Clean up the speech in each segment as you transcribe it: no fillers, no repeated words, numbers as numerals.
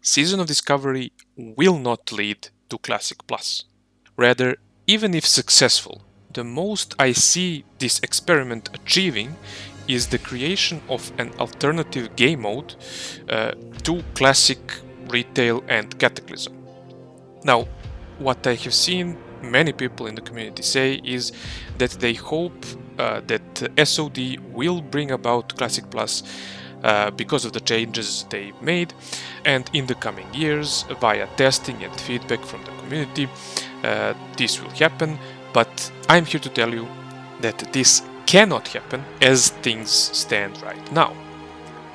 Season of Discovery will not lead to Classic Plus. Rather, even if successful, the most I see this experiment achieving is the creation of an alternative game mode to Classic, Retail and Cataclysm. Now, what I have seen many people in the community say is that they hope that SOD will bring about Classic Plus because of the changes they made, and in the coming years, via testing and feedback from the community, this will happen. But I'm here to tell you that this cannot happen as things stand right now.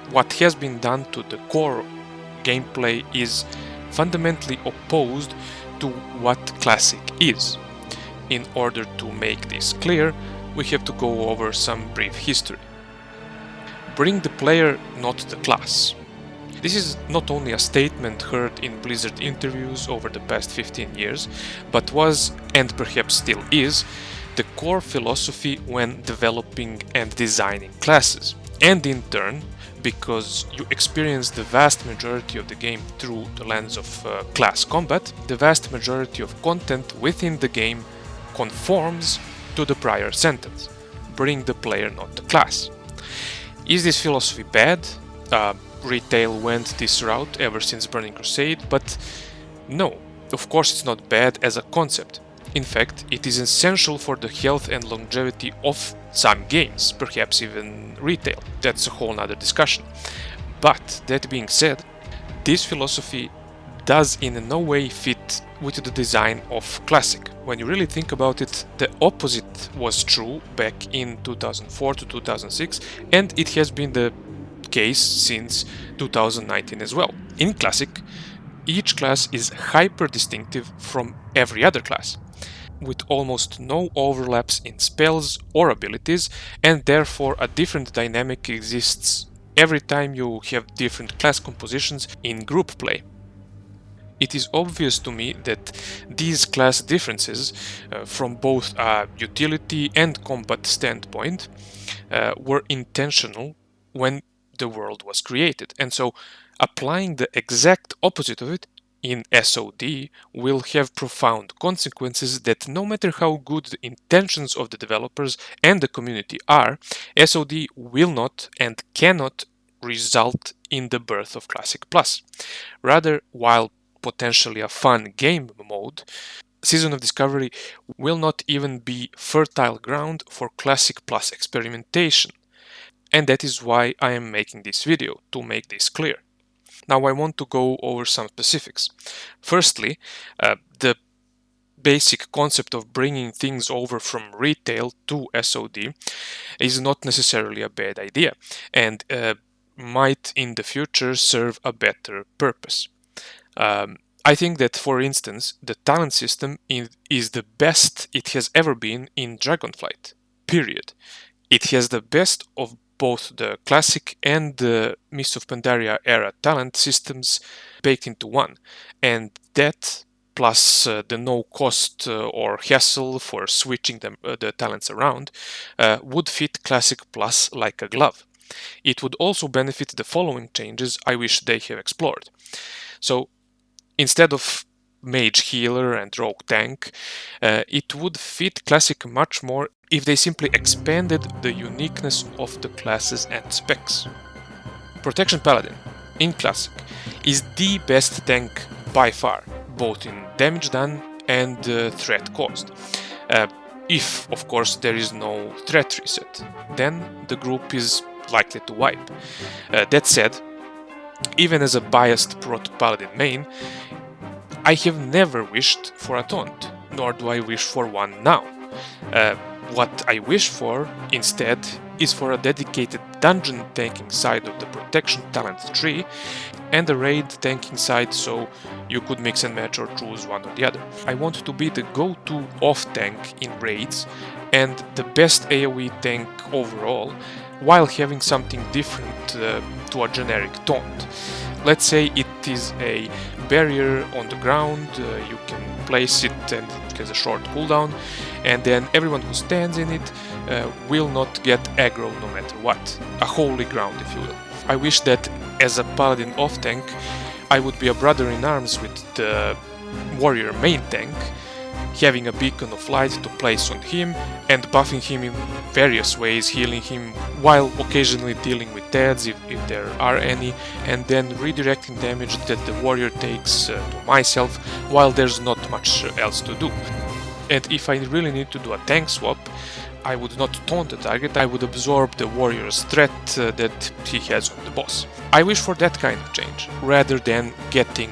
What has been done to the core gameplay is fundamentally opposed to what Classic is. In order to make this clear, we have to go over some brief history. Bring the player, not the class. This is not only a statement heard in Blizzard interviews over the past 15 years, but was, and perhaps still is, the core philosophy when developing and designing classes. And in turn, because you experience the vast majority of the game through the lens of class combat, the vast majority of content within the game conforms to the prior sentence. Bring the player, not the class. Is this philosophy bad? Retail went this route ever since Burning Crusade, but no, of course it's not bad as a concept. In fact, it is essential for the health and longevity of some games, perhaps even retail. That's a whole nother discussion. But that being said, this philosophy does in no way fit with the design of Classic. When you really think about it, the opposite was true back in 2004 to 2006, and it has been the case since 2019 as well. In Classic, each class is hyper distinctive from every other class, with almost no overlaps in spells or abilities, and therefore a different dynamic exists every time you have different class compositions in group play. It is obvious to me that these class differences, from both a utility and combat standpoint, were intentional when the world was created, and so applying the exact opposite of it in SOD will have profound consequences that no matter how good the intentions of the developers and the community are, SOD will not and cannot result in the birth of Classic Plus. Rather, while potentially a fun game mode, Season of Discovery will not even be fertile ground for Classic Plus experimentation. And that is why I am making this video, to make this clear. Now I want to go over some specifics. Firstly, the basic concept of bringing things over from retail to SOD is not necessarily a bad idea, and might in the future serve a better purpose. I think that, for instance, the talent system is the best it has ever been in Dragonflight, period. It has the best of both the Classic and the Mists of Pandaria era talent systems baked into one, and that plus the no cost or hassle for switching the talents around would fit Classic Plus like a glove. It would also benefit the following changes I wish they have explored. So instead of mage healer and rogue tank, it would fit Classic much more if they simply expanded the uniqueness of the classes and specs. Protection Paladin in Classic is the best tank by far, both in damage done and threat caused. If, of course, there is no threat reset, then the group is likely to wipe. That said, even as a biased Prot Paladin main, I have never wished for a taunt, nor do I wish for one now. What I wish for, instead, is for a dedicated dungeon tanking side of the protection talent tree, and a raid tanking side so you could mix and match or choose one or the other. I want to be the go-to off-tank in raids, and the best AoE tank overall, while having something different to a generic taunt. Let's say it is a barrier on the ground, you can place it and it has a short cooldown, and then everyone who stands in it will not get aggro no matter what. A holy ground, if you will. I wish that as a paladin off tank I would be a brother in arms with the warrior main tank, having a beacon of light to place on him and buffing him in various ways, healing him while occasionally dealing with ads if there are any, and then redirecting damage that the warrior takes to myself while there's not much else to do. And if I really need to do a tank swap, I would not taunt the target, I would absorb the warrior's threat that he has on the boss. I wish for that kind of change, rather than getting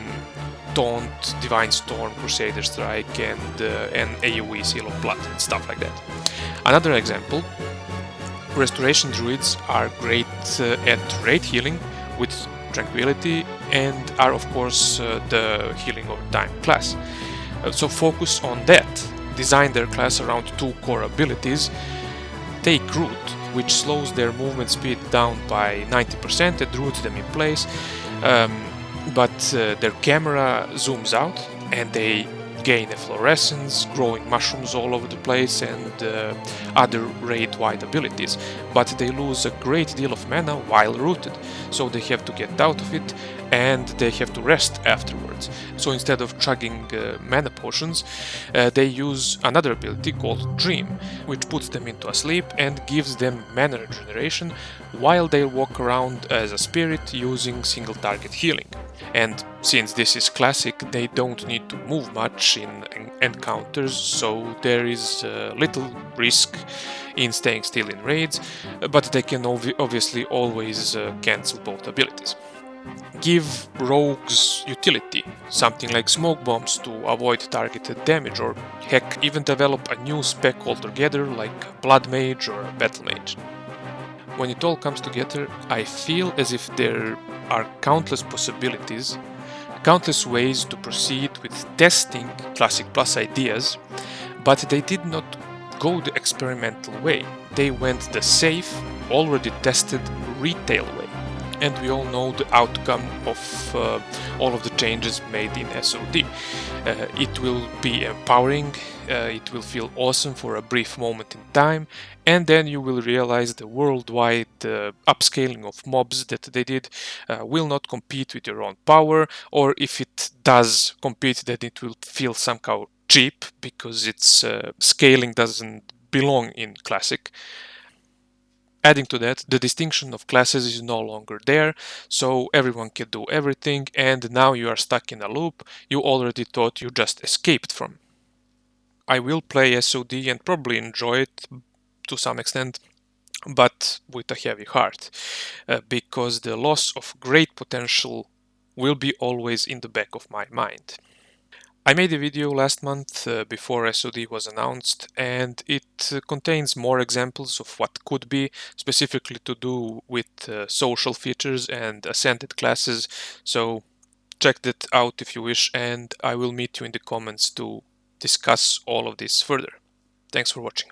Taunt, Divine Storm, Crusader Strike, and AoE Seal of Blood and stuff like that. Another example, Restoration Druids are great at raid healing with Tranquility and are of course the healing over time class. So focus on that. Design their class around two core abilities. Take Root, which slows their movement speed down by 90% and roots them in place. But their camera zooms out and they gain efflorescence, growing mushrooms all over the place, and other raid-wide abilities. But they lose a great deal of mana while rooted, so they have to get out of it and they have to rest afterwards. So instead of chugging mana potions, they use another ability called Dream, which puts them into a sleep and gives them mana regeneration while they walk around as a spirit using single target healing. And since this is classic, they don't need to move much in encounters, so there is little risk in staying still in raids, but they can obviously always cancel both abilities. Give rogues utility, something like smoke bombs to avoid targeted damage, or heck, even develop a new spec altogether like Blood Mage or Battle Mage. When it all comes together, I feel as if there are countless possibilities, countless ways to proceed with testing Classic Plus ideas, but they did not go the experimental way. They went the safe, already tested retail way. And we all know the outcome of all of the changes made in SOD. It will be empowering, it will feel awesome for a brief moment in time, and then you will realize the worldwide upscaling of mobs that they did will not compete with your own power, or if it does compete, then it will feel somehow cheap because its scaling doesn't belong in Classic. Adding to that, the distinction of classes is no longer there, so everyone can do everything, and now you are stuck in a loop you already thought you just escaped from. I will play SOD and probably enjoy it to some extent, but with a heavy heart, because the loss of great potential will be always in the back of my mind. I made a video last month before SOD was announced, and it contains more examples of what could be, specifically to do with social features and ascended classes, so check that out if you wish, and I will meet you in the comments to discuss all of this further. Thanks for watching.